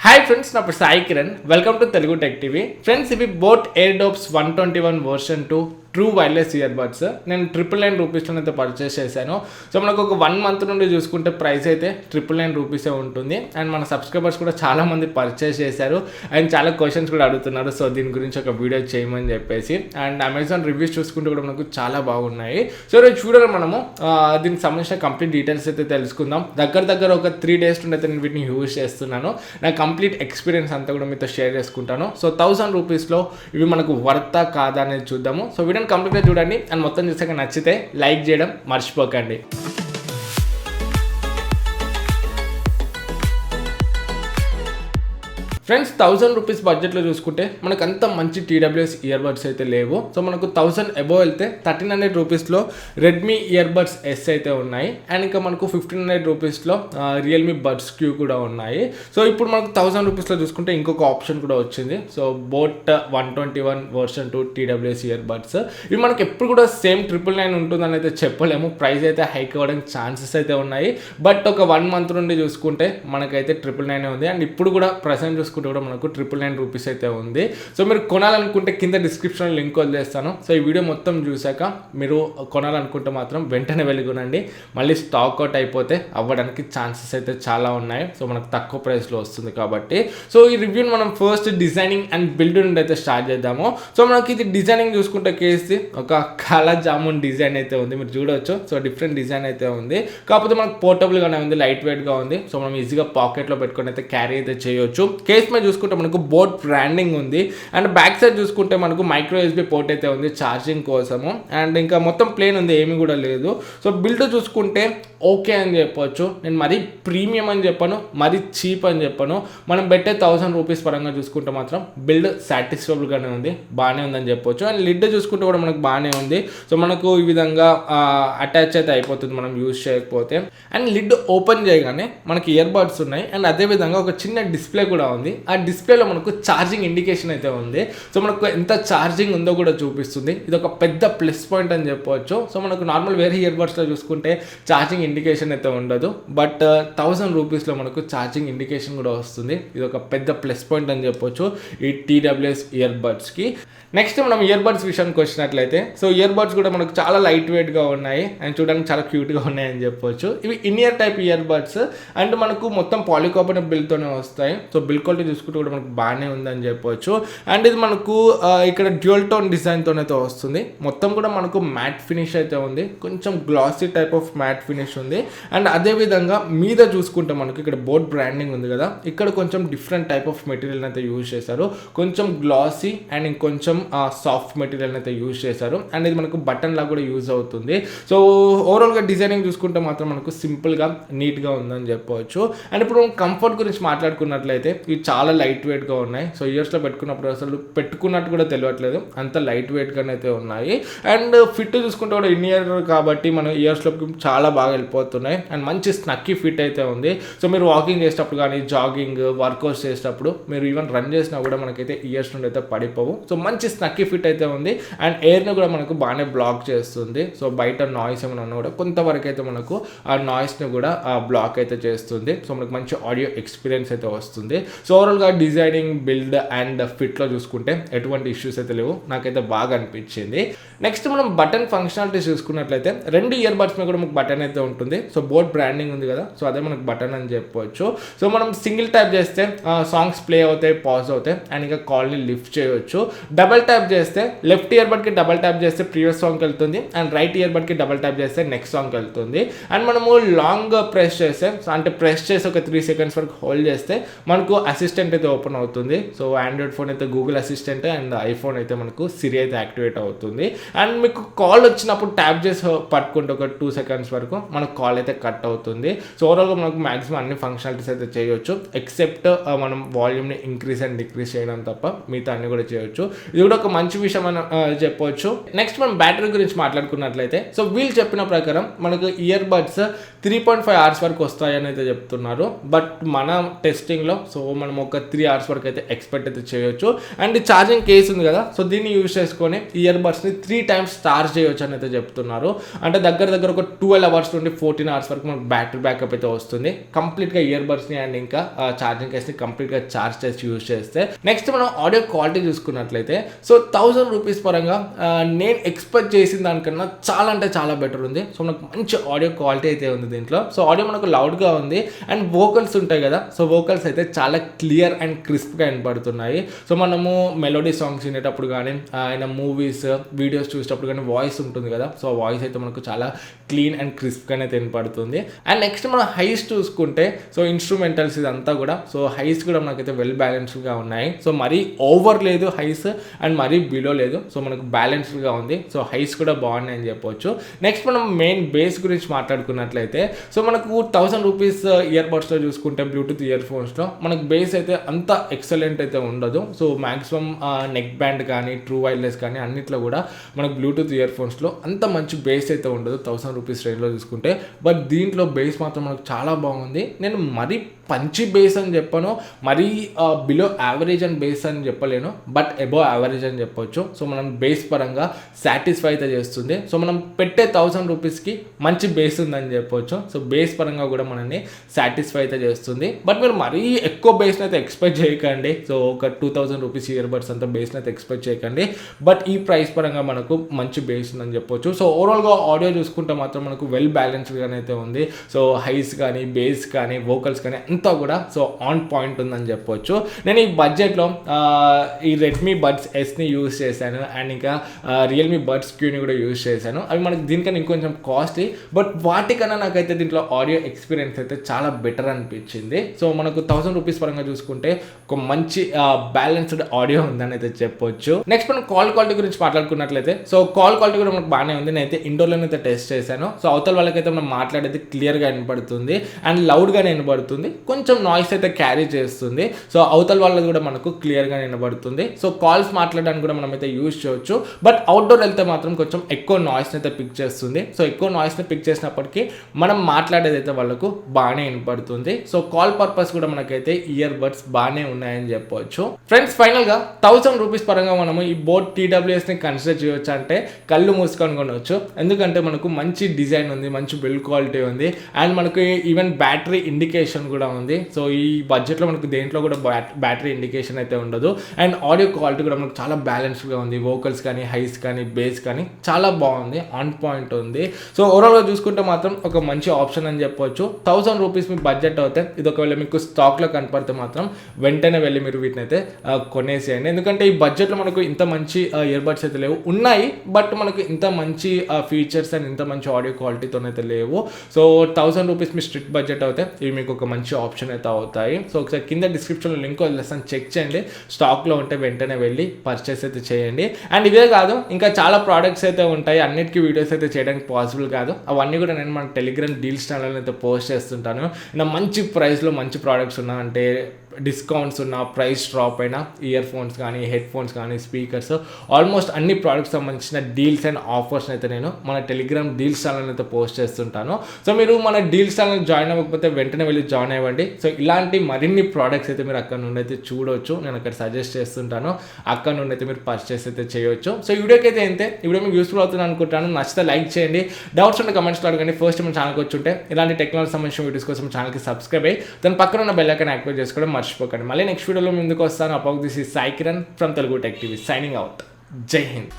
Hi friends, na Sai Kiran. Welcome to Telugu Tech TV. Friends, if we bought Airdopes 121 version 2 true wireless earbuds నేను ₹999 అయితే purchase చేశాను. So మనకు ఒక 1 month నుండి చూసుకుంటే price అయితే ₹999 ఉంటుంది. అండ్ మన సబ్స్క్రైబర్స్ కూడా చాలామంది పర్చేస్ చేశారు అండ్ చాలా క్వశ్చన్స్ కూడా అడుగుతున్నారు. సో దీని గురించి ఒక వీడియో చేయమని చెప్పేసి అండ్ అమెజాన్ రివ్యూస్ చూసుకుంటే కూడా మనకు చాలా బాగున్నాయి. సో ఈరోజు చూడాలి మనము దీనికి సంబంధించిన కంప్లీట్ డీటెయిల్స్ అయితే తెలుసుకుందాం. దగ్గర ఒక 3 days నుండి అయితే నేను వీటిని యూజ్ చేస్తున్నాను. నా కంప్లీట్ ఎక్స్పీరియన్స్ అంతా కూడా మీతో షేర్ చేసుకుంటాను. సో ₹1000 ఇవి మనకు వర్తా కాదా అనేది చూద్దాము. సో వీడియో కంప్లీట్గా చూడండి అండ్ మొత్తం చూసాక నచ్చితే లైక్ చేయడం మర్చిపోకండి. ఫ్రెండ్స్, ₹1000 బడ్జెట్లో చూసుకుంటే మనకు అంత మంచి TWS ఇయర్బడ్స్ అయితే లేవు. సో మనకు 1000 అబోవ్ వెళ్తే ₹1300 రెడ్మీ ఇయర్బడ్స్ ఎస్ అయితే ఉన్నాయి. అండ్ ఇంకా మనకు ₹1500 రియల్మీ బడ్స్ క్యూ కూడా ఉన్నాయి. సో ఇప్పుడు మనకు ₹1000 చూసుకుంటే ఇంకొక ఆప్షన్ కూడా వచ్చింది. So boat 121 version 2 TWS earbuds ఇవి మనకి ఎప్పుడు కూడా సేమ్ 999 ఉంటుందని అయితే చెప్పలేము. ప్రైస్ అయితే హైక్ అవ్వడానికి ఛాన్సెస్ అయితే ఉన్నాయి. బట్ ఒక 1 month నుండి చూసుకుంటే మనకైతే 999 ఉంది. అండ్ ఇప్పుడు కూడా ప్రజెంట్ చూసుకుంటే కూడా మనకు ₹999 అయితే ఉంది. సో మీరు కొనాలనుకుంటే కింద డిస్క్రిప్షన్లో లింక్ వదిలేస్తాను. సో ఈ వీడియో మొత్తం చూసాక మీరు కొనాలనుకుంటే మాత్రం వెంటనే వెళ్ళి కొనండి. మళ్ళీ స్టాక్ అవుట్ అయిపోతే అవ్వడానికి ఛాన్సెస్ అయితే చాలా ఉన్నాయి. సో మనకు తక్కువ ప్రైస్లో వస్తుంది కాబట్టి. సో ఈ రివ్యూని మనం ఫస్ట్ డిజైనింగ్ అండ్ బిల్డ్ నుండి అయితే స్టార్ట్ చేద్దాము. సో మనకి ఇది డిజైనింగ్ చూసుకుంటే కేసి ఒక కాలా జామున్ డిజైన్ అయితే ఉంది, మీరు చూడవచ్చు. సో డిఫరెంట్ డిజైన్ అయితే ఉంది, కాకపోతే మనకు పోర్టబుల్గానే ఉంది, లైట్ వెయిట్గా ఉంది. సో మనం ఈజీగా పాకెట్లో పెట్టుకొని అయితే క్యారీ అయితే చేయొచ్చు. కేస్ మీద చూసుకుంటే మనకు బోట్ బ్రాండింగ్ ఉంది. అండ్ బ్యాక్ సైడ్ చూసుకుంటే మనకు మైక్రో USB పోర్ట్ అయితే ఉంది ఛార్జింగ్ కోసము. అండ్ ఇంకా మొత్తం ప్లేన్ ఉంది, ఏమి కూడా లేదు. సో బిల్డ్ చూసుకుంటే ఓకే అని చెప్పొచ్చు. నేను మరీ ప్రీమియం అని చెప్పను, మరీ చీప్ అని చెప్పను. మనం పెట్టే ₹1000 పరంగా చూసుకుంటే మాత్రం బిల్డ్ సాటిస్ఫైబుల్గానే ఉంది, బాగానే ఉందని చెప్పొచ్చు. అండ్ లిడ్ చూసుకుంటే కూడా మనకు బాగానే ఉంది. సో మనకు ఈ విధంగా అటాచ్ అయితే అయిపోతుంది మనం యూజ్ చేయకపోతే. అండ్ లిడ్ ఓపెన్ చేయగానే మనకి ఇయర్ బడ్స్ ఉన్నాయి. అండ్ అదేవిధంగా ఒక చిన్న డిస్ప్లే కూడా ఉంది. ఆ డిస్ప్లేలో మనకు ఛార్జింగ్ ఇండికేషన్ అయితే ఉంది. సో మనకు ఎంత ఛార్జింగ్ ఉందో కూడా చూపిస్తుంది. ఇది ఒక పెద్ద ప్లస్ పాయింట్ అని చెప్పవచ్చు. సో మనకు నార్మల్ వేరే ఇయర్ బడ్స్లో చూసుకుంటే ఛార్జింగ్ ఇండికేషన్ అయితే ఉండదు. బట్ ₹1000 మనకు ఛార్జింగ్ ఇండికేషన్ కూడా వస్తుంది. ఇది ఒక పెద్ద ప్లస్ పాయింట్ అని చెప్పొచ్చు ఈ TWS ఇయర్ బడ్స్కి. నెక్స్ట్ మనం ఇయర్ బడ్స్ విషయానికి వచ్చినట్లయితే, సో ఇయర్ బడ్స్ కూడా మనకు చాలా లైట్ వెయిట్గా ఉన్నాయి అండ్ చూడడానికి చాలా క్యూట్గా ఉన్నాయి అని చెప్పొచ్చు. ఇవి in year type ear buds and మనకు మొత్తం పాలికార్బోనేట్ బిల్డ్తోనే వస్తాయి. సో బిల్డ్ క్వాలిటీ చూసుకుంటే కూడా మనకు బాగానే ఉందని చెప్పొచ్చు. అండ్ ఇది మనకు ఇక్కడ డ్యూయల్ టోన్ డిజైన్తోనైతే వస్తుంది. మొత్తం కూడా మనకు మ్యాట్ ఫినిష్ అయితే ఉంది, కొంచెం glossy type of matte finish ఉంది. అండ్ అదేవిధంగా మీద చూసుకుంటే మనకు ఇక్కడ బోట్ బ్రాండింగ్ ఉంది కదా, ఇక్కడ కొంచెం డిఫరెంట్ టైప్ ఆఫ్ మెటీరియల్ అయితే యూజ్ చేశారు. కొంచెం గ్లాసీ అండ్ ఇంకొంచెం సాఫ్ట్ మెటీరియల్ అయితే యూజ్ చేశారు. అండ్ ఇది మనకు బటన్ లాగా కూడా యూజ్ అవుతుంది. సో ఓవరాల్గా డిజైనింగ్ చూసుకుంటే మాత్రం మనకు సింపుల్గా నీట్గా ఉందని చెప్పవచ్చు. అండ్ ఇప్పుడు మనం కంఫర్ట్ గురించి మాట్లాడుకున్నట్లయితే ఇవి చాలా లైట్ వెయిట్గా ఉన్నాయి. సో ఇయర్స్లో పెట్టుకున్నప్పుడు అసలు పెట్టుకున్నట్టు కూడా తెలియట్లేదు, అంత లైట్ వెయిట్గానే అయితే ఉన్నాయి. అండ్ ఫిట్ చూసుకుంటే కూడా ఇన్ ఇయర్ కాబట్టి మన ఇయర్స్లోకి చాలా బాగా వెళ్ళిపోతున్నాయి. అండ్ మంచి స్నక్కీ ఫిట్ అయితే ఉంది. సో మీరు వాకింగ్ చేసేటప్పుడు కానీ, జాగింగ్, వర్కౌట్స్ చేసేటప్పుడు, మీరు ఈవెన్ రన్ చేసినా కూడా మనకైతే ఇయర్స్ నుండి అయితే పడిపోవు. సో మంచి స్నక్కీ ఫిట్ అయితే ఉంది. అండ్ ఎయిర్ని కూడా మనకు బాగానే బ్లాక్ చేస్తుంది. సో బయట నాయిస్ ఏమైనా ఉన్నా కూడా కొంతవరకు అయితే మనకు ఆ నాయిస్ని కూడా బ్లాక్ అయితే చేస్తుంది. సో మనకు మంచి ఆడియో ఎక్స్పీరియన్స్ అయితే వస్తుంది. సో ఓవరాల్గా డిజైనింగ్, బిల్డ్ అండ్ ఫిట్లో చూసుకుంటే ఎటువంటి ఇష్యూస్ అయితే లేవు, నాకైతే బాగా అనిపించింది. నెక్స్ట్ మనం బటన్ ఫంక్షనాలిటీ చూసుకున్నట్లయితే 2 ఇయర్ బడ్స్ మీద కూడా మనకు బటన్ అయితే ఉంటుంది. సో బోట్ బ్రాండింగ్ ఉంది కదా, సో అదే మనకు బటన్ అని చెప్పవచ్చు. సో మనం సింగిల్ ట్యాప్ చేస్తే సాంగ్స్ ప్లే అవుతాయి, పాజ్ అవుతాయి అండ్ ఇంకా కాల్ని లిఫ్ట్ చేయవచ్చు. డబల్ ట్యాప్ చేస్తే లెఫ్ట్ ఇయర్ బడ్కి డబల్ ట్యాప్ చేస్తే ప్రీవియస్ సాంగ్కి వెళ్తుంది అండ్ రైట్ ఇయర్ బడ్కి డబల్ ట్యాప్ చేస్తే నెక్స్ట్ సాంగ్కి వెళ్తుంది. అండ్ మనము లాంగ్ ప్రెస్ చేస్తే, అంటే ప్రెస్ చేసి ఒక 3 seconds వరకు హోల్డ్ చేస్తే మనకు అసిస్టెంట్ అయితే ఓపెన్ అవుతుంది. సో ఆండ్రాయిడ్ ఫోన్ అయితే గూగుల్ అసిస్టెంట్ అండ్ ఐఫోన్ అయితే మనకు సిరి అయితే యాక్టివేట్ అవుతుంది. అండ్ మీకు కాల్ వచ్చినప్పుడు ట్యాప్ చేసి పట్టుకుంటే ఒక 2 seconds వరకు మనకు కాల్ అయితే కట్ అవుతుంది. సో ఓవరాల్గా మనకు మాక్సిమం అన్ని ఫంక్షనాలిటీస్ అయితే చేయొచ్చు, ఎక్సెప్ట్ మనం వాల్యూమ్ని ఇంక్రీజ్ అండ్ డిక్రీజ్ చేయడం తప్ప మిగతా అన్ని కూడా చేయొచ్చు. ఇది కూడా ఒక మంచి విషయం అని చెప్పవచ్చు. నెక్స్ట్ మనం బ్యాటరీ గురించి మాట్లాడుకున్నట్లయితే, సో వీళ్ళు చెప్పిన ప్రకారం మనకు ఇయర్ బడ్స్ 3.5 hours వరకు వస్తాయని అయితే చెప్తున్నారు. బట్ మన టెస్టింగ్లో, సో మనం ఒక 3 hours వరకు అయితే ఎక్స్పెక్ట్ అయితే చేయొచ్చు. అండ్ ఛార్జింగ్ కేస్ ఉంది కదా, సో దీన్ని యూజ్ చేసుకొని ఇయర్ బడ్స్ని 3 times చార్జ్ చేయొచ్చు అని అయితే చెప్తున్నారు. అంటే దగ్గర ఒక 12 hours నుండి 14 hours వరకు మనకు బ్యాటరీ బ్యాకప్ అయితే వస్తుంది కంప్లీట్గా ఇయర్ బడ్స్ని అండ్ ఇంకా ఛార్జింగ్ కేస్ని కంప్లీట్గా చార్జ్ చేసి యూజ్ చేస్తే. నెక్స్ట్ మనం ఆడియో క్వాలిటీ చూసుకున్నట్లయితే సో 1000 రూపీస్ పరంగా నేను ఎక్స్పెక్ట్ చేసిన దానికన్నా చాలా అంటే చాలా బెటర్ ఉంది. సో మనకు మంచి ఆడియో క్వాలిటీ అయితే ఉంది దీంట్లో. సో ఆడియో మనకు లౌడ్గా ఉంది అండ్ వోకల్స్ ఉంటాయి కదా, సో వోకల్స్ అయితే చాలా క్లియర్ అండ్ క్రిస్ప్గా వినపడుతున్నాయి. సో మనము మెలోడీ సాంగ్స్ వినేటప్పుడు కానీ ఆయన మూవీస్ వీడియోస్ చూసేటప్పుడు కానీ వాయిస్ ఉంటుంది కదా, సో వాయిస్ అయితే మనకు చాలా క్లీన్ అండ్ క్రిస్ప్గానే అయితే వినపడుతుంది. అండ్ నెక్స్ట్ మనం హైస్ చూసుకుంటే సో ఇన్స్ట్రుమెంటల్స్ ఇదంతా కూడా సో హైస్ కూడా మనకైతే వెల్ బ్యాలెన్స్డ్గా ఉన్నాయి. సో మరీ ఓవర్ లేదు హైస్ అండ్ మరీ బిలో లేదు, సో మనకు బ్యాలెన్స్డ్గా ఉంది. సో హైస్ కూడా బాగున్నాయి అని చెప్పొచ్చు. నెక్స్ట్ మనం మెయిన్ బేస్ గురించి మాట్లాడుకున్నట్లయితే సో మనకు 1000 రూపీస్ ఇయర్ బడ్స్లో చూసుకుంటే బ్లూటూత్ ఇయర్ ఫోన్స్లో మనకు బేస్ అయితే అంత ఎక్సలెంట్ అయితే ఉండదు. సో మ్యాక్సిమం నెక్ బ్యాండ్ కానీ ట్రూ వైర్లెస్ కానీ అన్నిట్లో కూడా మనకు బ్లూటూత్ ఇయర్ ఫోన్స్లో అంత మంచి బేస్ అయితే ఉండదు 1000 రూపీస్ రేంజ్లో చూసుకుంటే. బట్ దీంట్లో బేస్ మాత్రం మనకు చాలా బాగుంది. నేను మరీ పంచి బేస్ అని చెప్పను, మరీ బిలో యావరేజ్ అండ్ బేస్ అని చెప్పలేను, బట్ అబోవ్ యావరేజ్ అని చెప్పొచ్చు. సో మనం బేస్ పరంగా సాటిస్ఫై అయితే చేస్తుంది. సో మనం పెట్టే 1000 రూపీస్కి మంచి బేస్ ఉందని చెప్పొచ్చు. సో బేస్ పరంగా కూడా మనల్ని సాటిస్ఫై అయితే చేస్తుంది. బట్ మీరు మరీ ఎక్కువ బేస్ని అయితే ఎక్స్పెక్ట్ చేయకండి. సో ఒక 2000 రూపీస్ ఇయర్ బడ్స్ అంతా బేస్ని అయితే ఎక్స్పెక్ట్ చేయకండి. బట్ ఈ ప్రైస్ పరంగా మనకు మంచి బేస్ ఉందని చెప్పొచ్చు. సో ఓవరాల్గా ఆడియో చూసుకుంటే మాత్రం మనకు వెల్ బ్యాలెన్స్డ్గానే అయితే ఉంది. సో హైస్ కానీ బేస్ కానీ వోకల్స్ కానీ అంతా కూడా సో ఆన్ పాయింట్ ఉందని చెప్పొచ్చు. నేను ఈ బడ్జెట్లో ఈ రెడ్మీ బడ్స్ ఎస్ని యూజ్ చేశాను అండ్ ఇంకా రియల్మీ బడ్స్ క్యూని కూడా యూజ్ చేశాను. అవి మనకి దీనికన్నా ఇంకొంచెం కాస్ట్లీ, బట్ వాటికన్నా నాకైతే దీంట్లో ఆడియో ఎక్స్పీరియన్స్ అయితే చాలా బెటర్ అనిపించింది. సో మనకు 1000 రూపీస్ పరంగా చూసుకుంటే ఒక మంచి బ్యాలెన్స్డ్ ఆడియో ఉందని అయితే చెప్పొచ్చు. నెక్స్ట్ మనం కాల్ క్వాలిటీ గురించి మాట్లాడుకున్నట్లయితే సో కాల్ క్వాలిటీ కూడా మనకు బాగానే ఉంది. నేనైతే ఇండోర్లోనే అయితే టెస్ట్ చేశాను. సో అవతల వాళ్ళకైతే మనం మాట్లాడేది క్లియర్గా వినపడుతుంది అండ్ లౌడ్గానే వినపడుతుంది. కొంచెం నాయిస్ అయితే క్యారీ చేస్తుంది. సో అవతల వాళ్ళది కూడా మనకు క్లియర్గా వినబడుతుంది. సో కాల్స్ మాట్లాడడానికి కూడా మనం అయితే యూజ్ చేయొచ్చు. బట్ అవుట్డోర్ వెళ్తే మాత్రం కొంచెం ఎక్కువ నాయిస్ని అయితే పిక్ చేస్తుంది. సో ఎక్కువ నాయిస్ని పిక్ చేసినప్పటికీ మనం మాట్లాడేది అయితే వాళ్ళకు బాగానే వినపడుతుంది. సో కాల్ పర్పస్ కూడా మనకైతే ఇయర్ బడ్స్ బాగానే ఉన్నాయని చెప్పవచ్చు. ఫ్రెండ్స్ ఫైనల్గా 1000 రూపీస్ పరంగా మనము ఈ బోట్ TWSని కన్సిడర్ చేయొచ్చు అంటే కళ్ళు మూసుకొని కొనవచ్చు. ఎందుకంటే మనకు మంచి డిజైన్ ఉంది, మంచి బిల్డ్ క్వాలిటీ ఉంది అండ్ మనకు ఈవెన్ బ్యాటరీ ఇండికేషన్ కూడా ఉంది. సో ఈ బడ్జెట్లో మనకు దేంట్లో కూడా బ్యాటరీ ఇండికేషన్ అయితే ఉండదు అండ్ ఆడియో క్వాలిటీ కూడా మనకు చాలా బ్యాలెన్స్డ్గా ఉంది. వోకల్స్ కానీ హైస్ కానీ బేస్ కానీ చాలా బాగుంది, ఆన్ పాయింట్ ఉంది. సో ఓవరాల్గా చూసుకుంటే మాత్రం ఒక మంచి ఆప్షన్ అని చెప్పొచ్చు. 1000 రూపీస్ మీ బడ్జెట్ అవుతే ఇది ఒకవేళ మీకు స్టాక్లో కనపడితే మాత్రం వెంటనే వెళ్ళి మీరు వీటిని అయితే కొనేసేయండి. ఎందుకంటే ఈ బడ్జెట్లో మనకు ఇంత మంచి ఇయర్ బడ్స్ అయితే లేవు, ఉన్నాయి బట్ మనకు ఇంత మంచి ఫీచర్స్ అండ్ ఇంత మంచి ఆడియో క్వాలిటీతోనైతే లేవు. సో 1000 రూపీస్ మీ స్ట్రిక్ట్ బడ్జెట్ అవుతే ఇవి మీకు ఒక మంచి ఆప్షన్ అయితే అవుతాయి. సో ఒకసారి కింద డిస్క్రిప్షన్లో లింక్ వదిలేస్తాను, చెక్ చేయండి. స్టాక్లో ఉంటే వెంటనే వెళ్ళి పర్చేస్ అయితే చేయండి. అండ్ ఇవే కాదు ఇంకా చాలా ప్రోడక్ట్స్ అయితే ఉంటాయి, అన్నిటికీ వీడియోస్ అయితే చేయడానికి పాసిబుల్ కాదు. అవన్నీ కూడా నేను మన టెలిగ్రామ్ డీల్స్ ఛానల్ అయితే పోస్ట్ చేస్తుంటాను. నా మంచి ప్రైస్లో మంచి ప్రోడక్ట్స్ ఉన్నా అంటే డిస్కౌంట్స్ ఉన్న ప్రైస్ డ్రాప్ అయినా ఇయర్ ఫోన్స్ కానీ హెడ్ ఫోన్స్ కానీ స్పీకర్స్ ఆల్మోస్ట్ అన్ని ప్రోడక్ట్స్ సంబంధించిన డీల్స్ అండ్ ఆఫర్స్ అయితే నేను మన టెలిగ్రామ్ డీల్స్ ఛానల్ అయితే పోస్ట్ చేస్తుంటాను. సో మీరు మన డీల్స్ ఛానల్ జాయిన్ అవ్వకపోతే వెంటనే వెళ్ళి జాయిన్ అవ్వండి. సో ఇలాంటి మరిన్ని ప్రోడక్ట్స్ అయితే మీరు అక్కడ నుండి అయితే చూడవచ్చు, నేను అక్కడ సజెస్ట్ చేస్తుంటాను. అక్కడ నుండి అయితే మీరు పర్చేస్ అయితే చేయొచ్చు. సో ఈ వీడియోకి అయితే అంతే. ఈ వీడియో మీకు యూస్ఫుల్ అవుతుంది అనుకుంటాను. నచ్చితే లైక్ చేయండి, డౌట్స్ ఉంటే కమెంట్స్లో అడగండి. ఫస్ట్ మన ఛానల్కి వచ్చుంటే ఇలాంటి టెక్నాలజీ సంబంధించిన వీడియోస్ కోసం ఛానల్కి సబ్స్క్రైబ్ అయ్యి దాని పక్కన ఉన్న బెల్ ఐకాన్ యాక్టివేట్ చేసుకోవడం మర్చిపోకండి. మళ్ళీ నెక్స్ట్ వీడియోలో ముందుకు వస్తాను. అప్పుడు this is Sai Kiran from Telugu tech TV signing out. జై హింద్.